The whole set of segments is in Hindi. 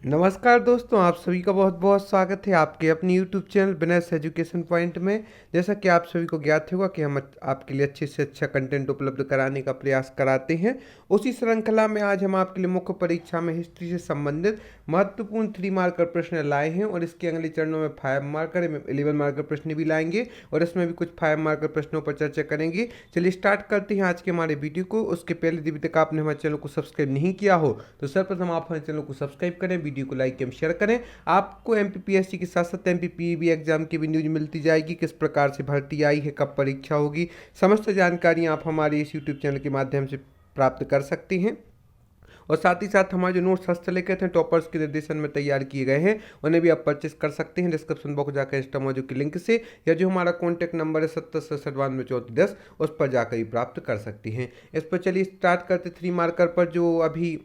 नमस्कार दोस्तों, आप सभी का बहुत बहुत स्वागत है आपके अपने YouTube channel business education point में। जैसा कि आप सभी को ज्ञात होगा कि हम आपके लिए अच्छे से अच्छा कंटेंट उपलब्ध कराने का प्रयास कराते हैं। उसी श्रृंखला में आज हम आपके लिए मुख्य परीक्षा में हिस्ट्री से संबंधित महत्वपूर्ण 3 मार्कर प्रश्न लाए हैं और इसके अगले चरणों में 5 मार्कर 11 मार्कर प्रश्न भी लाएंगे और इसमें भी कुछ 5 मार्कर प्रश्नों पर चर्चा करेंगे। चलिए स्टार्ट करते हैं आज के हमारे वीडियो को। उसके पहले यदि तक आपने हमारे चैनल को सब्सक्राइब नहीं किया हो तो सर्वप्रथम आप हमारे चैनल को सब्सक्राइब करें, वीडियो को लाइक एवं शेयर करें। आपको एमपीपीएससी के साथ साथ एमपीपीबी एग्जाम की भी न्यूज मिलती जाएगी, किस प्रकार से भर्ती आई है, कब परीक्षा होगी, समस्त जानकारी आप हमारे इस यूट्यूब चैनल के माध्यम से प्राप्त कर सकते हैं। और साथ ही साथ हमारे जो नोट्स हस्तलेखित हैं टॉपर्स के निर्देशन में तैयार किए गए हैं, उन्हें भी आप परचेस कर सकते हैं डिस्क्रिप्शन बॉक्स जाकर इंस्टा मौजू के लिंक से, या जो हमारा कॉन्टैक्ट नंबर है 70 उस पर जाकर ही प्राप्त कर सकते हैं। इस पर चलिए स्टार्ट करते। 3 मार्कर पर जो अभी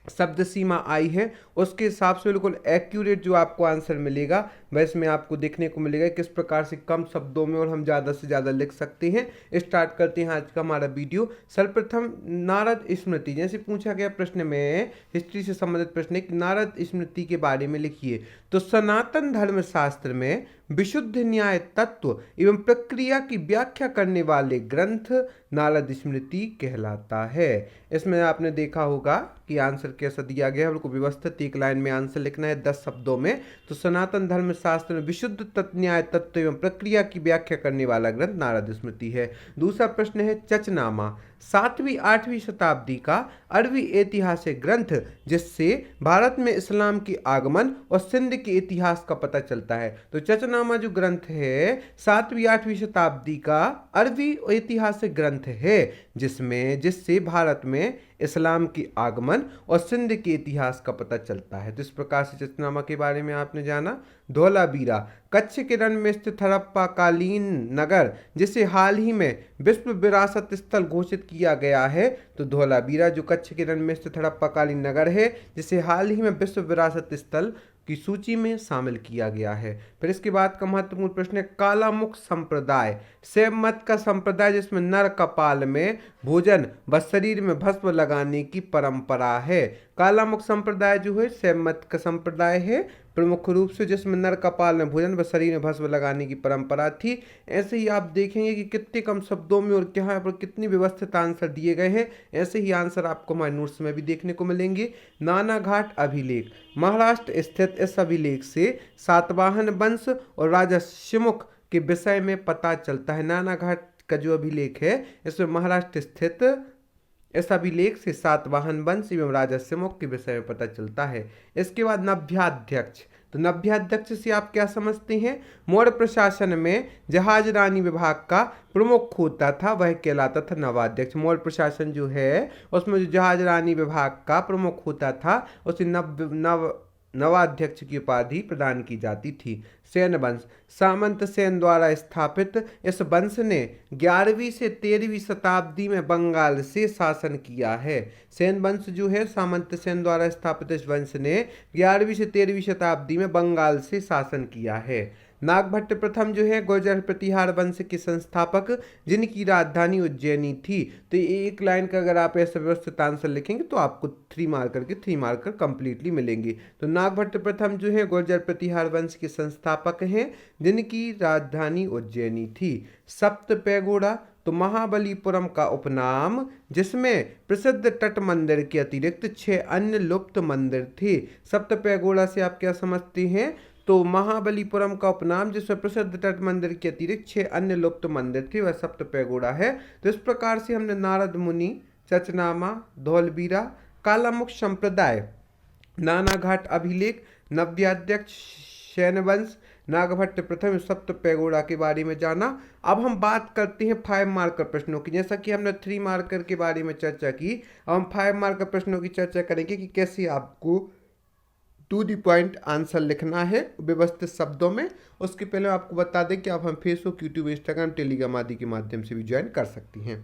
शब्द सीमा आई है उसके हिसाब से बिल्कुल एक्यूरेट जो आपको आंसर मिलेगा वह इसमें आपको देखने को मिलेगा किस प्रकार से कम शब्दों में और हम ज़्यादा से ज़्यादा लिख सकते हैं। स्टार्ट करते हैं आज का हमारा वीडियो। सर्वप्रथम नारद स्मृति, जैसे पूछा गया प्रश्न में, हिस्ट्री से संबंधित प्रश्न है कि नारद स्मृति के बारे में लिखिए। तो सनातन धर्म शास्त्र में विशुद्ध न्याय तत्व एवं प्रक्रिया की व्याख्या करने वाले ग्रंथ नारद स्मृति कहलाता है। इसमें आपने देखा होगा कि आंसर कैसा दिया गया है, बिल्कुल व्यवस्थित एक लाइन में आंसर लिखना है 10 शब्दों में। तो सनातन धर्म शास्त्र में विशुद्ध न्याय तत्व एवं प्रक्रिया की व्याख्या करने वाला ग्रंथ नारद स्मृति है। दूसरा प्रश्न है चचनामा, 7वीं-8वीं शताब्दी का अरबी ऐतिहासिक ग्रंथ जिससे भारत में इस्लाम के आगमन और सिंध के इतिहास का पता चलता है। तो चचनामा जो ग्रंथ है 7वीं-8वीं शताब्दी का अरबी ऐतिहासिक ग्रंथ है जिससे भारत में इस्लाम के आगमन और सिंध के इतिहास का पता चलता है। तो इस प्रकार से चचनामा के बारे में आपने जाना। धौलावीरा, कच्छ के रण में स्थित हड़प्पा कालीन नगर जिसे हाल ही में विश्व विरासत स्थल घोषित किया गया है। तो धौलावीरा जो कच्छ के रण में स्थित हड़प्पा कालीन नगर है जिसे हाल ही में विश्व विरासत स्थल की सूची में शामिल किया गया है। फिर इसके बाद का महत्वपूर्ण प्रश्न है कालामुख संप्रदाय, शैव मत का संप्रदाय जिसमें नर कपाल में भोजन व शरीर में भस्म लगाने की परंपरा है। कालामुख संप्रदाय जो है शैव मत का संप्रदाय है प्रमुख रूप से, जिसमें नर कपाल में भोजन व शरीर में भस्म लगाने की परंपरा थी। ऐसे ही आप देखेंगे कि कितने कम शब्दों में और क्या पर कितनी व्यवस्थित आंसर दिए गए हैं। ऐसे ही आंसर आपको हमारे नोट्स में भी देखने को मिलेंगे। नानाघाट अभिलेख, महाराष्ट्र स्थित इस अभिलेख से सातवाहन वंश और राजा शिमुख के विषय में पता चलता है। नानाघाट का जो अभिलेख है इसमें महाराष्ट्र स्थित इस अभिलेख से सातवाहन वंश एवं राजा शिमुख के विषय में पता चलता है। इसके बाद नभ्याध्यक्ष, तो नभ्याध्यक्ष से आप क्या समझते हैं? मौर्य प्रशासन में जहाज रानी विभाग का प्रमुख होता था वह कहलाता था नवाध्यक्ष। मौर्य प्रशासन जो है उसमें जो जहाज रानी विभाग का प्रमुख होता था उसे नवाध्यक्ष की उपाधि प्रदान की जाती थी। सेन वंश, सामंत सेन द्वारा स्थापित इस वंश ने 11वीं से 13वीं शताब्दी में बंगाल से शासन किया है। सेन वंश जो है सामंत सेन द्वारा स्थापित इस वंश ने 11वीं से 13वीं शताब्दी में बंगाल से शासन किया है। नागभट्ट प्रथम जो है गुर्जर प्रतिहार वंश के संस्थापक जिनकी राजधानी उज्जैनी थी। तो एक लाइन का अगर आप ऐसा व्यवस्थित आंसर लिखेंगे तो आपको 3 मार्कर कंप्लीटली मिलेंगे। तो नागभट्ट प्रथम जो है गुर्जर प्रतिहार वंश के संस्थापक हैं जिनकी राजधानी उज्जैनी थी। सप्त पैगोड़ा, तो महाबलीपुरम का उपनाम जिसमें प्रसिद्ध तट मंदिर के अतिरिक्त 6 अन्य लुप्त मंदिर थे। सप्त पैगोड़ा से आप क्या समझते हैं? तो महाबलीपुरम का उपनाम जिसमें प्रसिद्ध तट मंदिर के अतिरिक्त 6 अन्य लुप्त मंदिर थे वह सप्त पैगोड़ा है। तो इस प्रकार से हमने नारद मुनि, चचनामा, धौलवीरा, कालामुख संप्रदाय, नानाघाट अभिलेख, नव्याध्यक्ष, शैनवंश, नागभट्ट प्रथम, सप्त पैगोड़ा के बारे में जाना। अब हम बात करते हैं 5 मार्कर प्रश्नों की। जैसा कि हमने 3 मार्कर के बारे में चर्चा की, अब हम 5 मार्कर प्रश्नों की चर्चा करेंगे कि कैसे आपको टू दी पॉइंट आंसर लिखना है व्यवस्थित शब्दों में। उसके पहले आपको बता दें कि आप हम फेसबुक, यूट्यूब, इंस्टाग्राम, टेलीग्राम आदि के माध्यम से भी ज्वाइन कर सकती हैं।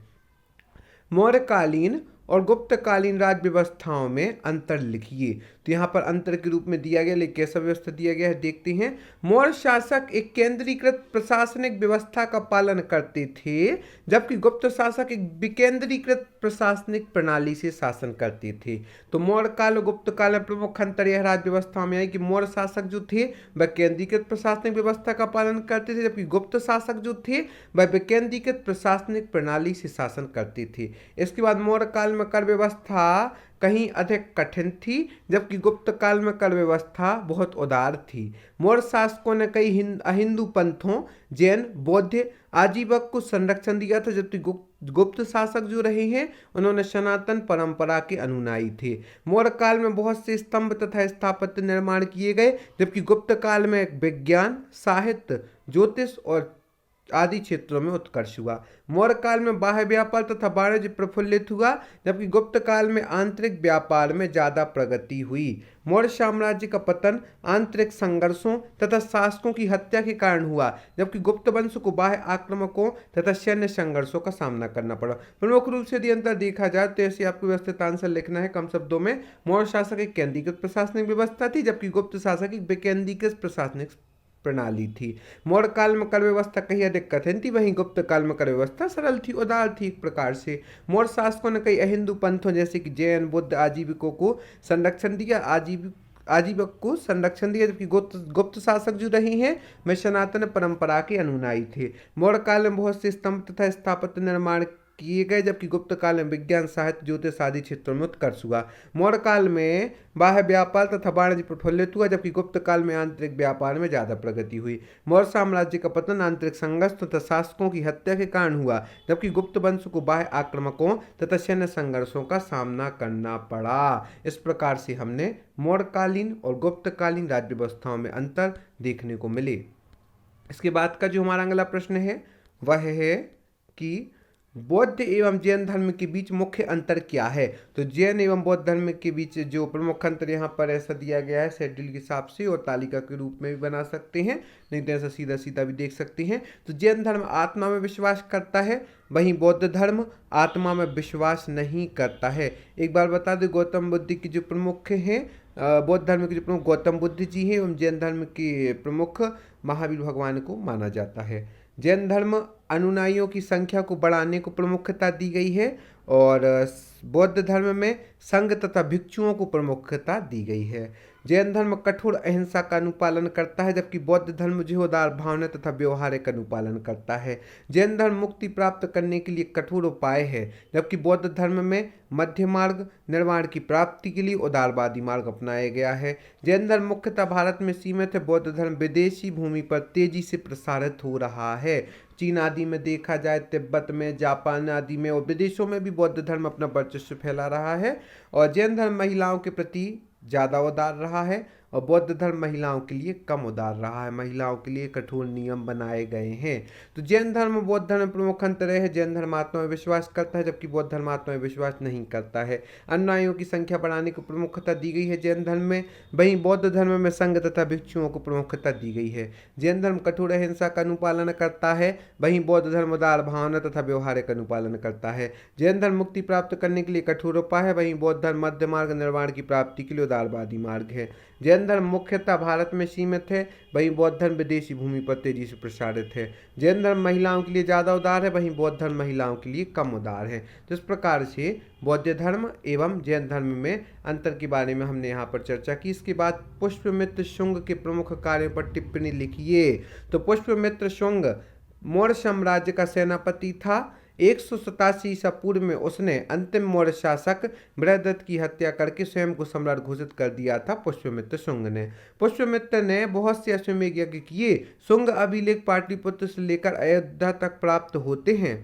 मौर्यकालीन और गुप्तकालीन राज्य व्यवस्थाओं में अंतर लिखिए। तो यहाँ पर अंतर के रूप में दिया गया, लेकिन कैसा व्यवस्था दिया गया है देखते हैं। मौर्य शासक एक केंद्रीकृत प्रशासनिक व्यवस्था का पालन करते थे, जबकि गुप्त शासक एक विकेंद्रीकृत प्रशासनिक प्रणाली से शासन करते थे। तो मौर्य काल और गुप्त काल में प्रमुख अंतर यह राज्य व्यवस्था में है कि मौर्य शासक जो थे वह केंद्रीकृत प्रशासनिक व्यवस्था का पालन करते थे, जबकि गुप्त शासक जो थे वह विकेंद्रीकृत प्रशासनिक प्रणाली से शासन करते थे। इसके बाद मौर्य काल में कर व्यवस्था कहीं अधिक कठिन थी, जबकि गुप्त काल में कर व्यवस्था बहुत उदार थी। मौर्य शासकों ने कई अहिंदू पंथों जैन बौद्ध आजीवक को संरक्षण दिया था, जबकि गुप्त शासक जो रहे हैं उन्होंने सनातन परंपरा के अनुयायी थे। मौर्य काल में बहुत से स्तंभ तथा स्थापत्य निर्माण किए गए, जबकि गुप्त काल में विज्ञान साहित्य ज्योतिष और आदि क्षेत्रों में उत्कर्ष हुआ। मौर्य काल में बाह्य व्यापार तथा वाणिज्य प्रफुल्लित हुआ, जबकि गुप्त काल में आंतरिक व्यापार में ज्यादा प्रगति हुई। मौर्य साम्राज्य का पतन आंतरिक संघर्षों तथा शासकों की हत्या के कारण हुआ, जबकि गुप्त वंश को बाह्य आक्रमकों तथा सैन्य संघर्षों का सामना करना पड़ा। प्रमुख रूप से यदि अंतर देखा जाए तो ऐसे आपको व्यवस्थित आंसर लिखना है कम शब्दों में। मौर्य शासक एक केंद्रीकृत प्रशासनिक व्यवस्था थी, जबकि गुप्त शासक एक विकेंद्रीकृत प्रशासनिक प्रणाली थी। मौर्य काल में कर व्यवस्था कहीं अधिक कठिन थी, वहीं गुप्त काल में कर व्यवस्था सरल थी, उदार थी। एक प्रकार से मौर्य शासकों ने कई अहिंदू पंथों जैसे कि जैन बौद्ध आजीविकों को संरक्षण दिया, आजीवक को संरक्षण दिया, जबकि गुप्त शासक जो रहे हैं वे सनातन परंपरा के अनुयायी थे। मौर्य काल में बहुत से स्तंभ तथा स्थापत्य निर्माण किए गए, जबकि गुप्त काल में विज्ञान साहित्य ज्योतिष आदि क्षेत्रों में उत्कर्ष हुआ। मौर्य काल में बाह्य व्यापार तथा वाणिज्य प्रफुल्लित हुआ, जबकि गुप्त काल में आंतरिक व्यापार में ज्यादा प्रगति हुई। मौर्य साम्राज्य का पतन आंतरिक संघर्ष तथा शासकों की हत्या के कारण हुआ, जबकि गुप्त वंश को बाह्य आक्रमकों तथा सैन्य संघर्षों का सामना करना पड़ा। इस प्रकार से हमने मौर्यकालीन और गुप्तकालीन राज्य व्यवस्थाओं में अंतर देखने को मिले। इसके बाद का जो हमारा अगला प्रश्न है वह है कि बौद्ध एवं जैन धर्म के बीच मुख्य अंतर क्या है। तो जैन एवं बौद्ध धर्म के बीच जो प्रमुख अंतर यहाँ पर ऐसा दिया गया है शेड्यूल के हिसाब से, और तालिका के रूप में भी बना सकते हैं, नहीं तो ऐसा सीधा सीधा भी देख सकते हैं। तो जैन धर्म आत्मा में विश्वास करता है, वहीं बौद्ध धर्म आत्मा में विश्वास नहीं करता है। एक बार बता दें, गौतम बुद्ध के जो प्रमुख हैं, बौद्ध धर्म के जो प्रमुख गौतम बुद्ध जी हैं, एवं जैन धर्म के प्रमुख महावीर भगवान को माना जाता है। जैन धर्म अनुयायियों की संख्या को बढ़ाने को प्रमुखता दी गई है, और बौद्ध धर्म में संघ तथा भिक्षुओं को प्रमुखता दी गई है। जैन धर्म कठोर अहिंसा का अनुपालन करता है, जबकि बौद्ध धर्म जिहोदार भावना तथा व्यवहारिक अनुपालन करता है। जैन धर्म मुक्ति प्राप्त करने के लिए कठोर उपाय है, जबकि बौद्ध धर्म में मध्य मार्ग निर्वाण की प्राप्ति के लिए उदारवादी मार्ग अपनाया गया है। जैन धर्म मुख्यतः भारत में सीमित है, बौद्ध धर्म विदेशी भूमि पर तेजी से प्रसारित हो रहा है। चीन आदि में देखा जाए, तिब्बत में, जापान आदि में और विदेशों में भी बौद्ध धर्म अपना वर्चस्व फैला रहा है। और जैन धर्म महिलाओं के प्रति ज़्यादा उदार रहा है, और बौद्ध धर्म महिलाओं के लिए कम उदार रहा है। महिलाओं के लिए कठोर नियम बनाए गए हैं। तो जैन धर्म बौद्ध धर्म में प्रमुख अंतर है, जैन धर्म आत्मा में विश्वास करता है, जबकि बौद्ध धर्म आत्मा में विश्वास नहीं करता है। अनुयायियों की संख्या बढ़ाने को प्रमुखता दी गई है जैन धर्म में, वहीं बौद्ध धर्म में संघ तथा भिक्षुओं को प्रमुखता दी गई है। जैन धर्म कठोर अहिंसा का अनुपालन करता है, वहीं बौद्ध धर्म उदार भावना तथा व्यवहारिक अनुपालन करता है। जैन धर्म मुक्ति प्राप्त करने के लिए कठोर उपाय है, वहीं बौद्ध धर्म मध्य मार्ग निर्वाण की प्राप्ति के लिए उदारवादी मार्ग है। जैन धर्म मुख्यतः भारत में सीमित है, वहीं बौद्ध धर्म विदेशी भूमि पर तेजी से प्रसारित है। जैन धर्म महिलाओं के लिए ज़्यादा उदार है, वहीं बौद्ध धर्म महिलाओं के लिए कम उदार है। तो इस प्रकार से बौद्ध धर्म एवं जैन धर्म में अंतर के बारे में हमने यहाँ पर चर्चा की। इसके बाद पुष्यमित्र शुंग के प्रमुख कार्यों पर टिप्पणी लिखिए। तो पुष्यमित्र शुंग मौर्य साम्राज्य का सेनापति था। 187 ईसा पूर्व में उसने अंतिम मौर्य शासक बृहदत्त की हत्या करके स्वयं को सम्राट घोषित कर दिया था पुष्यमित्र शुंग ने। पुष्यमित्र ने बहुत से अश्वमेध यज्ञ किए। शुंग अभिलेख पाटलिपुत्र से लेकर अयोध्या तक प्राप्त होते हैं।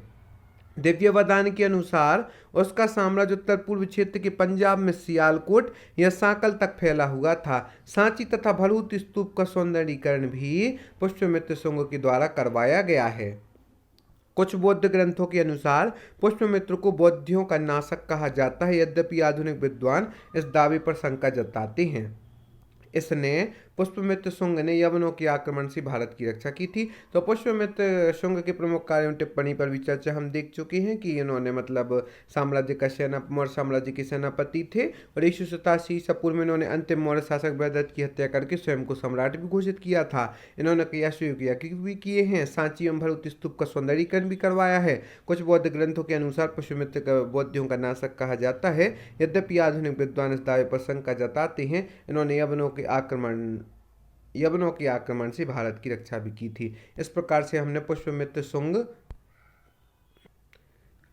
दिव्य वदान के अनुसार उसका साम्राज्य उत्तर पूर्व क्षेत्र के पंजाब में सियालकोट या सांकल तक फैला हुआ था। सांची तथा भरूच स्तूप का सौंदर्यीकरण भी पुष्यमित्र शुंग के द्वारा करवाया गया है। कुछ बौद्ध ग्रंथों के अनुसार पुष्यमित्र को बौद्धियों का नाशक कहा जाता है, यद्यपि आधुनिक विद्वान इस दावे पर शंका जताते हैं। इसने पुष्यमित्र शुंग ने यवनों के आक्रमण से भारत की रक्षा की थी। तो पुष्यमित्र शुंग के प्रमुख कार्यों टिप्पणी पर भी चर्चा हम देख चुके हैं कि इन्होंने मतलब साम्राज्य का मौर्य साम्राज्य के सेनापति थे और 187 ईसा पूर्व में इन्होंने अंतिम मौर्य शासक बृहदत्त की हत्या करके स्वयं को सम्राट भी घोषित किया था। इन्होंने कई अश्वयुग भी किए हैं। सांची एवं भरूच स्तूप का सौंदर्यीकरण भी करवाया है। कुछ बौद्ध ग्रंथों के अनुसार पुष्यमित्र का बौद्धों का नाशक कहा जाता है। यद्यपि आधुनिक विद्वान इस दावे पर शंका जताते हैं। इन्होंने यवनों के आक्रमण से भारत की रक्षा भी की थी। इस प्रकार से हमने पुष्यमित्र शुंग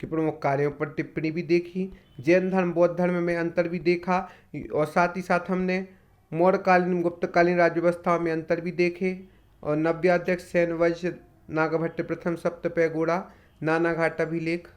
के प्रमुख कार्यों पर टिप्पणी भी देखी, जैन धर्म बौद्ध धर्म में अंतर भी देखा और साथ ही साथ हमने मौर्यकालीन गुप्तकालीन राज्य व्यवस्थाओं में अंतर भी देखे और नव्याध्यक्ष सैन वंश नागभट्ट प्रथम सप्तपैगोड़ा नानाघाट अभिलेख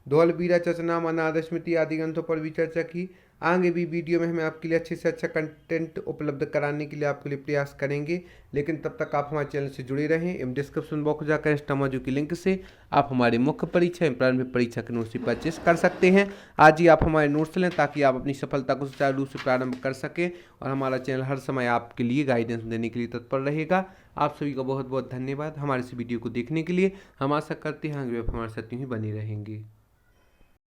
धौलवीरा चचनाम अनाद स्मृति आदि ग्रंथों पर भी चर्चा की। आगे भी वीडियो में हमें आपके लिए अच्छे से अच्छा कंटेंट उपलब्ध कराने के लिए आपके लिए प्रयास करेंगे, लेकिन तब तक आप हमारे चैनल से जुड़े रहें एवं डिस्क्रिप्शन बॉक्स जाकर इंस्टामोजू की लिंक से आप हमारी मुख्य परीक्षा एवं प्रारंभिक परीक्षा के नोट्स परचेस कर सकते हैं। आज ही आप हमारे नोट्स लें ताकि आप अपनी सफलता को सुचारू रूप से प्रारंभ कर सकें और हमारा चैनल हर समय आपके लिए गाइडेंस देने के लिए तत्पर रहेगा। आप सभी का बहुत बहुत धन्यवाद हमारे इस वीडियो को देखने के लिए। हम आशा करते हैं आगे आप हमारे साथ यूं ही बने रहेंगे।